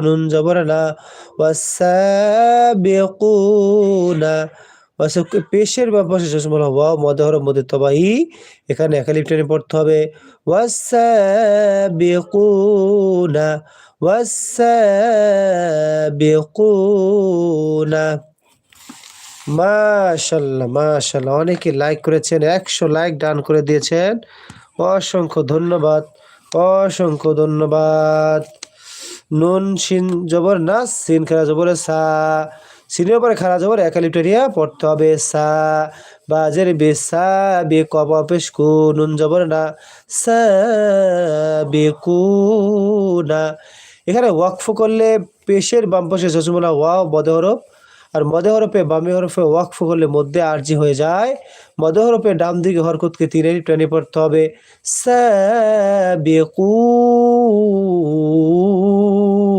নুন জবর না, ওয়াসাবিকুনা। পেশের বা পাশে জসমল ওয়াও মধ্যে হরফ মধ্যে তবা ই, এখানে একালিফ টেনে পড়তে হবে। ওয়াসাবিকুনা, ওয়াসাবিকুনা। মাশাআল্লাহ, মাশাআল্লাহ, অনেকে লাইক করেছেন, 100 লাইক ডান করে দিয়েছেন। অসংখ্য ধন্যবাদ, অসংখ্য ধন্যবাদ। নুন শিন জবর না, সিন খারা জবর সা, সিনের উপরে খারা জবর একালিপ্টেরিয়া পড়তে হবে সা। বাজের বেসা বে কবা পেশ কু, নুন জবর না, সা বেকুনা। এখানে ওয়াকফ করলে পেশের বাম পাশে জসমলা ওয়াও মদে হরফ, আর মদে হরফে বামে হরফে ওয়াকফ করলে মধ্যে আরজি হয়ে যায়। মদে হরফে ডান দিকে হরকতকে তিনের টেনে পড়তে হবে। সাবিকু